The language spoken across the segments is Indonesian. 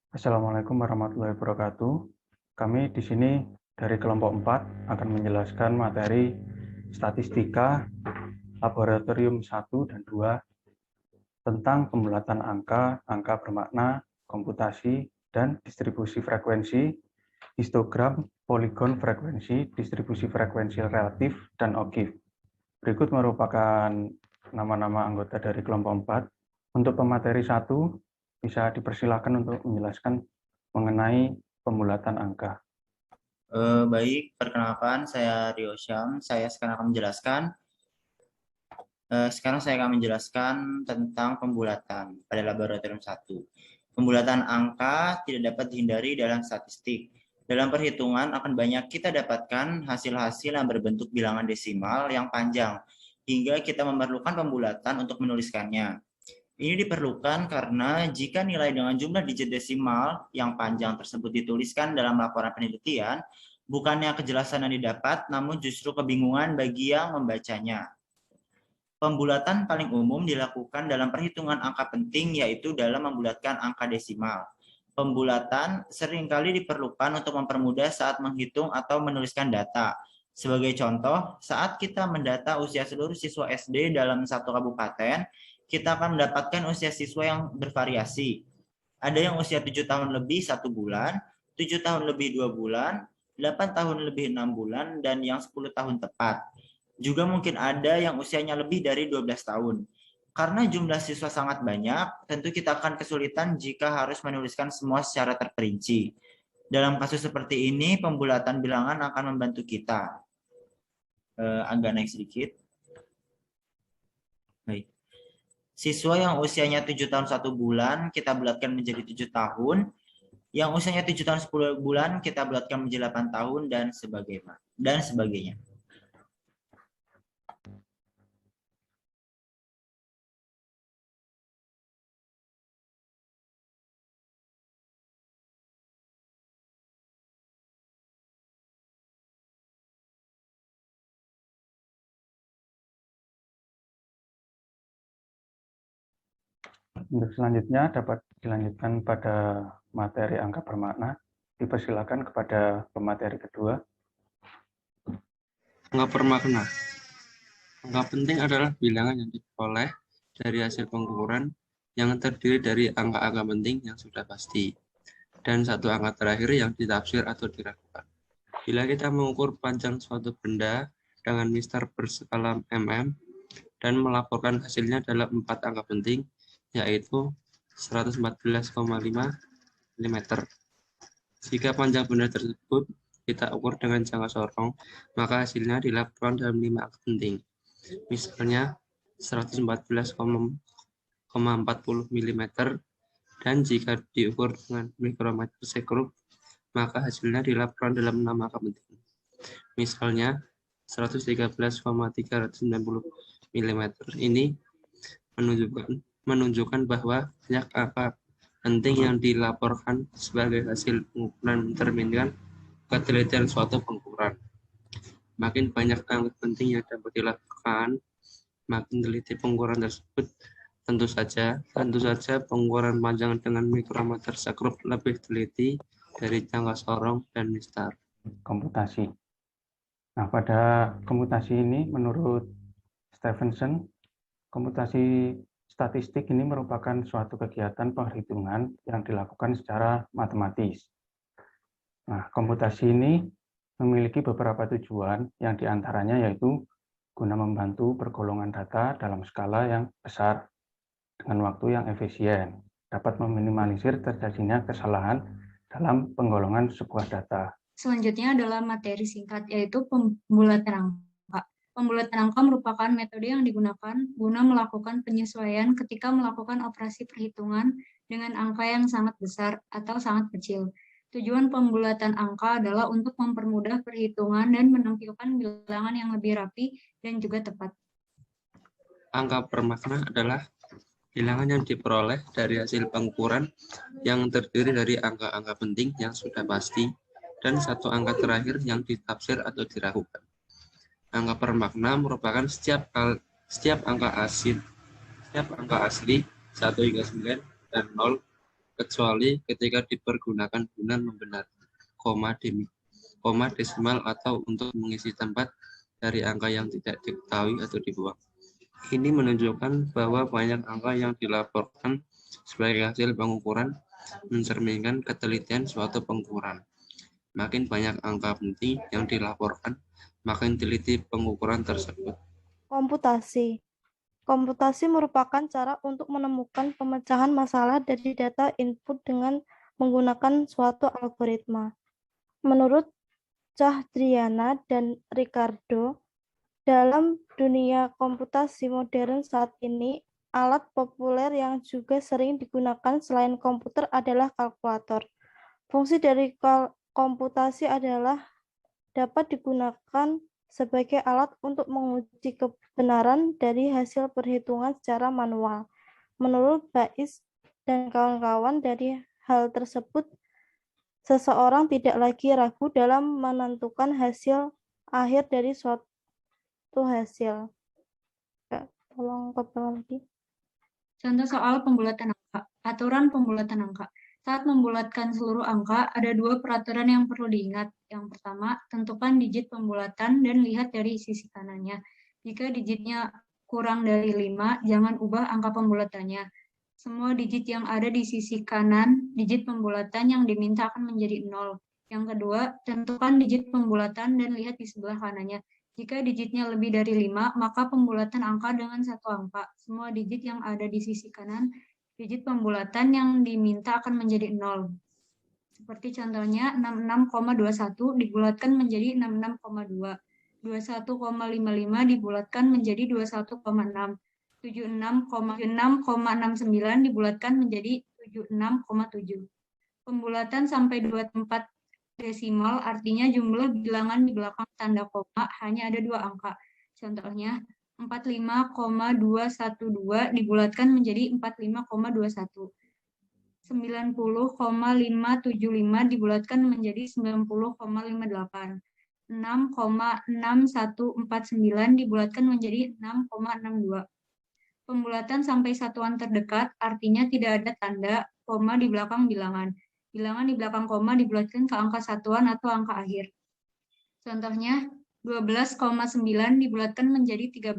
Assalamualaikum warahmatullahi wabarakatuh. Kami di sini dari kelompok 4 akan menjelaskan materi statistika laboratorium 1 dan 2 tentang pembulatan angka, angka bermakna, komputasi, dan distribusi frekuensi, histogram, poligon frekuensi, distribusi frekuensi relatif, dan OGIF. Berikut merupakan nama-nama anggota dari kelompok 4. Untuk pemateri 1, bisa dipersilakan untuk menjelaskan mengenai pembulatan angka. Baik, perkenalkan saya Rio Syam. Sekarang saya akan menjelaskan tentang pembulatan pada laboratorium 1. Pembulatan angka tidak dapat dihindari dalam statistik. Dalam perhitungan akan banyak kita dapatkan hasil-hasil yang berbentuk bilangan desimal yang panjang, hingga kita memerlukan pembulatan untuk menuliskannya. Ini diperlukan karena jika nilai dengan jumlah digit desimal yang panjang tersebut dituliskan dalam laporan penelitian, bukannya kejelasan yang didapat, namun justru kebingungan bagi yang membacanya. Pembulatan paling umum dilakukan dalam perhitungan angka penting, yaitu dalam membulatkan angka desimal. Pembulatan seringkali diperlukan untuk mempermudah saat menghitung atau menuliskan data. Sebagai contoh, saat kita mendata usia seluruh siswa SD dalam satu kabupaten, kita akan mendapatkan usia siswa yang bervariasi. Ada yang usia 7 tahun lebih 1 bulan, 7 tahun lebih 2 bulan, 8 tahun lebih 6 bulan, dan yang 10 tahun tepat. Juga mungkin ada yang usianya lebih dari 12 tahun. Karena jumlah siswa sangat banyak, tentu kita akan kesulitan jika harus menuliskan semua secara terperinci. Dalam kasus seperti ini, pembulatan bilangan akan membantu kita. Agak naik sedikit. Baik. Siswa yang usianya 7 tahun 1 bulan, kita bulatkan menjadi 7 tahun. Yang usianya 7 tahun 10 bulan, kita bulatkan menjadi 8 tahun, dan sebagainya. Untuk selanjutnya dapat dilanjutkan pada materi angka bermakna. Dipersilakan kepada pemateri kedua. Angka bermakna. Angka penting adalah bilangan yang diperoleh dari hasil pengukuran yang terdiri dari angka-angka penting yang sudah pasti, dan satu angka terakhir yang ditafsir atau diragukan. Bila kita mengukur panjang suatu benda dengan mistar berskala mm dan melaporkan hasilnya dalam 4 angka penting, yaitu 114,5 mm. Jika panjang benda tersebut kita ukur dengan jangka sorong, maka hasilnya dilaporkan dalam 5 angka penting. Misalnya 114,40 mm, dan jika diukur dengan mikrometer sekrup, maka hasilnya dilaporkan dalam 6 angka penting. Misalnya 113,390 mm. Ini menunjukkan bahwa banyak angka penting yang dilaporkan sebagai hasil pengukuran mencerminkan ketelitian suatu pengukuran. Makin banyak angka penting yang dapat dilakukan, makin teliti pengukuran tersebut. Tentu saja pengukuran panjang dengan mikrometer sekrup lebih teliti dari jangka sorong dan mistar. Komputasi. Nah, pada komputasi ini menurut Stephenson, komputasi statistik ini merupakan suatu kegiatan perhitungan yang dilakukan secara matematis. Nah, komputasi ini memiliki beberapa tujuan yang diantaranya yaitu guna membantu pergolongan data dalam skala yang besar dengan waktu yang efisien, dapat meminimalisir terjadinya kesalahan dalam penggolongan sebuah data. Selanjutnya adalah materi singkat, yaitu pembulatan angka. Pembulatan angka merupakan metode yang digunakan guna melakukan penyesuaian ketika melakukan operasi perhitungan dengan angka yang sangat besar atau sangat kecil. Tujuan pembulatan angka adalah untuk mempermudah perhitungan dan menampilkan bilangan yang lebih rapi dan juga tepat. Angka bermakna adalah bilangan yang diperoleh dari hasil pengukuran yang terdiri dari angka-angka penting yang sudah pasti dan satu angka terakhir yang ditafsir atau diragukan. Angka bermakna merupakan setiap angka asli 1 hingga 9 dan 0 kecuali ketika dipergunakan guna membenarkan koma desimal atau untuk mengisi tempat dari angka yang tidak diketahui atau dibuang. Ini menunjukkan bahwa banyak angka yang dilaporkan sebagai hasil pengukuran mencerminkan ketelitian suatu pengukuran. Makin banyak angka penting yang dilaporkan, makin teliti pengukuran tersebut. Komputasi. Komputasi merupakan cara untuk menemukan pemecahan masalah dari data input dengan menggunakan suatu algoritma. Menurut Cahdriana dan Ricardo, dalam dunia komputasi modern saat ini, alat populer yang juga sering digunakan selain komputer adalah kalkulator. Fungsi dari komputasi adalah dapat digunakan sebagai alat untuk menguji kebenaran dari hasil perhitungan secara manual. Menurut Baiz dan kawan-kawan, dari hal tersebut, seseorang tidak lagi ragu dalam menentukan hasil akhir dari suatu hasil. Tolong ke bawah lagi. Contoh soal pembulatan angka. Aturan pembulatan angka. Saat membulatkan seluruh angka, ada dua peraturan yang perlu diingat. Yang pertama, tentukan digit pembulatan dan lihat dari sisi kanannya. Jika digitnya kurang dari 5, jangan ubah angka pembulatannya. Semua digit yang ada di sisi kanan, digit pembulatan yang diminta akan menjadi 0. Yang kedua, tentukan digit pembulatan dan lihat di sebelah kanannya. Jika digitnya lebih dari 5, maka pembulatan angka dengan satu angka. Semua digit yang ada di sisi kanan, digit pembulatan yang diminta akan menjadi 0. Seperti contohnya 66,21 dibulatkan menjadi 66,2. 21,55 dibulatkan menjadi 21,6. 76,69 dibulatkan menjadi 76,7. Pembulatan sampai 2 tempat desimal artinya jumlah bilangan di belakang tanda koma hanya ada 2 angka. Contohnya 45,212 dibulatkan menjadi 45,21. 90,575 dibulatkan menjadi 90,58. 6,6149 dibulatkan menjadi 6,62. Pembulatan sampai satuan terdekat artinya tidak ada tanda koma di belakang bilangan. Bilangan di belakang koma dibulatkan ke angka satuan atau angka akhir. Contohnya 12,9 dibulatkan menjadi 13.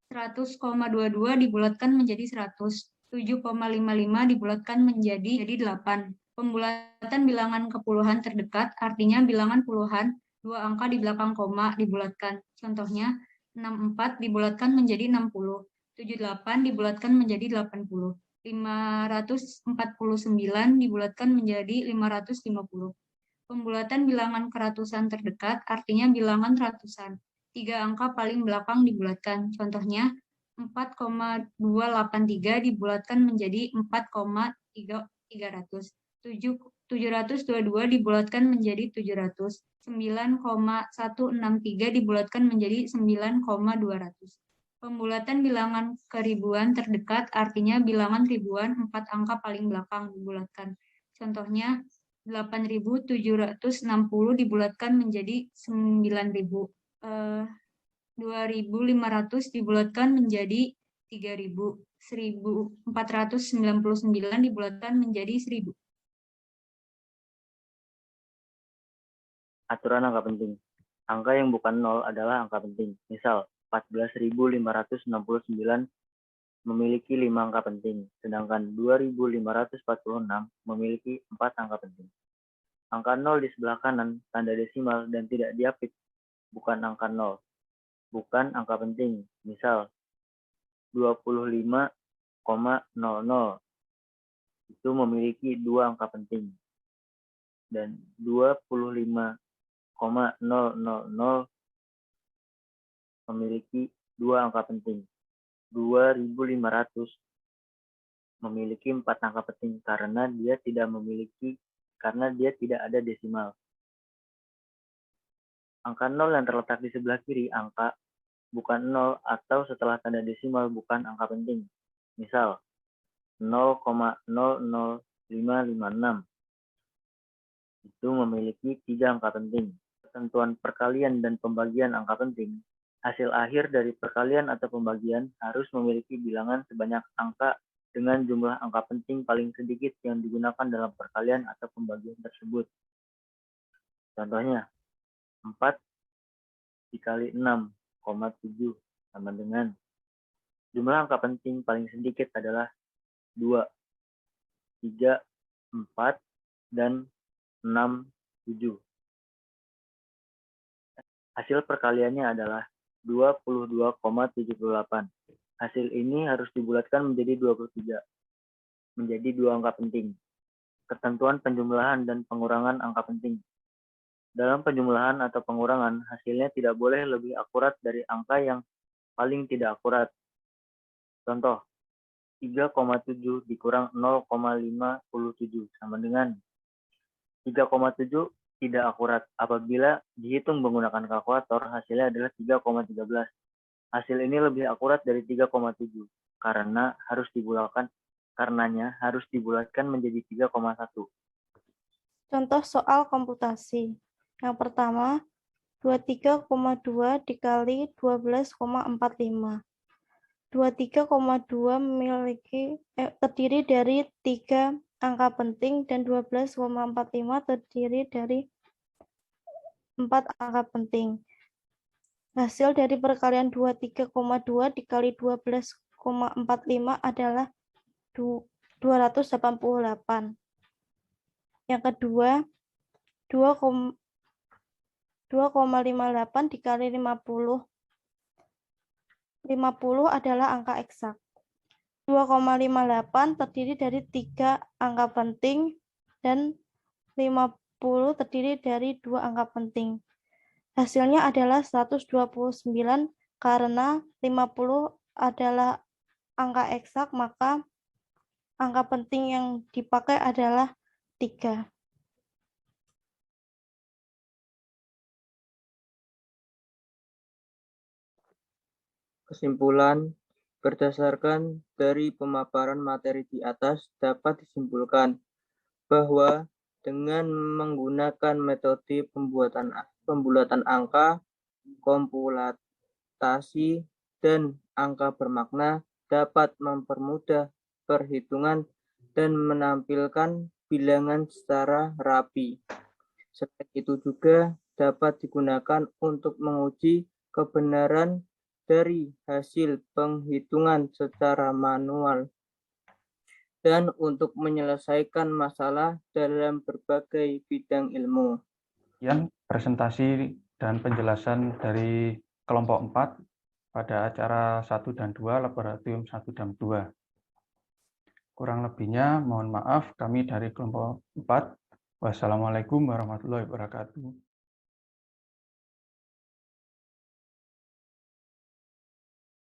100,22 dibulatkan menjadi 100. 7,55 dibulatkan menjadi 8. Pembulatan bilangan ke puluhan terdekat artinya bilangan puluhan, 2 angka di belakang koma dibulatkan. Contohnya 64 dibulatkan menjadi 60. 78 dibulatkan menjadi 80. 549 dibulatkan menjadi 550. Pembulatan bilangan ke ratusan terdekat artinya bilangan ratusan. 3 angka paling belakang dibulatkan. Contohnya 4,283 dibulatkan menjadi 4,300. 722 dibulatkan menjadi 700. 9,163 dibulatkan menjadi 9,200. Pembulatan bilangan ke ribuan terdekat artinya bilangan ribuan 4 angka paling belakang dibulatkan. Contohnya 8.760 dibulatkan menjadi 9.000. 2.500 dibulatkan menjadi 3.000. 1.499 dibulatkan menjadi 1.000. Aturan angka penting. Angka yang bukan 0 adalah angka penting. Misal, 14.569 memiliki 5 angka penting, sedangkan 2.546 memiliki 4 angka penting. Angka 0 di sebelah kanan, tanda desimal, dan tidak diapit, bukan angka 0, bukan angka penting. Misal, 25,00 itu memiliki 2 angka penting, dan 25,000 memiliki 2 angka penting. 2.500 memiliki 4 angka penting karena dia tidak ada desimal. Angka 0 yang terletak di sebelah kiri angka bukan 0 atau setelah tanda desimal bukan angka penting. Misal 0,00556 itu memiliki 3 angka penting. Ketentuan perkalian dan pembagian angka penting. Hasil akhir dari perkalian atau pembagian harus memiliki bilangan sebanyak angka dengan jumlah angka penting paling sedikit yang digunakan dalam perkalian atau pembagian tersebut. Contohnya, 4 dikali 6,7 sama dengan jumlah angka penting paling sedikit adalah 2, 3, 4, dan 6, 7. Hasil perkaliannya adalah 22,78. Hasil ini harus dibulatkan menjadi 23, menjadi 2 angka penting. Ketentuan penjumlahan dan pengurangan angka penting. Dalam penjumlahan atau pengurangan, hasilnya tidak boleh lebih akurat dari angka yang paling tidak akurat. Contoh, 3,7 dikurang 0,57 sama dengan 3,7 tidak akurat. Apabila dihitung menggunakan kalkulator, hasilnya adalah 3,13. Hasil ini lebih akurat dari 3,7 karenanya harus dibulatkan menjadi 3,1. Contoh soal komputasi. Yang pertama, 23,2 dikali 12,45. 23,2 terdiri dari 3 angka penting dan 12,45 terdiri dari 4 angka penting. Hasil dari perkalian 23,2 dikali 12,45 adalah 288. Yang kedua, 2,58 dikali 50. 50 adalah angka eksak. 2,58 terdiri dari 3 angka penting dan 50 terdiri dari 2 angka penting. Hasilnya adalah 129 karena 50 adalah angka eksak, maka angka penting yang dipakai adalah 3. Kesimpulan, berdasarkan dari pemaparan materi di atas dapat disimpulkan bahwa dengan menggunakan metode pembulatan angka, komputasi, dan angka bermakna dapat mempermudah perhitungan dan menampilkan bilangan secara rapi. Selain itu juga dapat digunakan untuk menguji kebenaran dari hasil penghitungan secara manual dan untuk menyelesaikan masalah dalam berbagai bidang ilmu. Sekian presentasi dan penjelasan dari kelompok 4 pada acara 1 dan 2, laboratorium 1 dan 2. Kurang lebihnya mohon maaf, kami dari kelompok 4. Wassalamualaikum warahmatullahi wabarakatuh.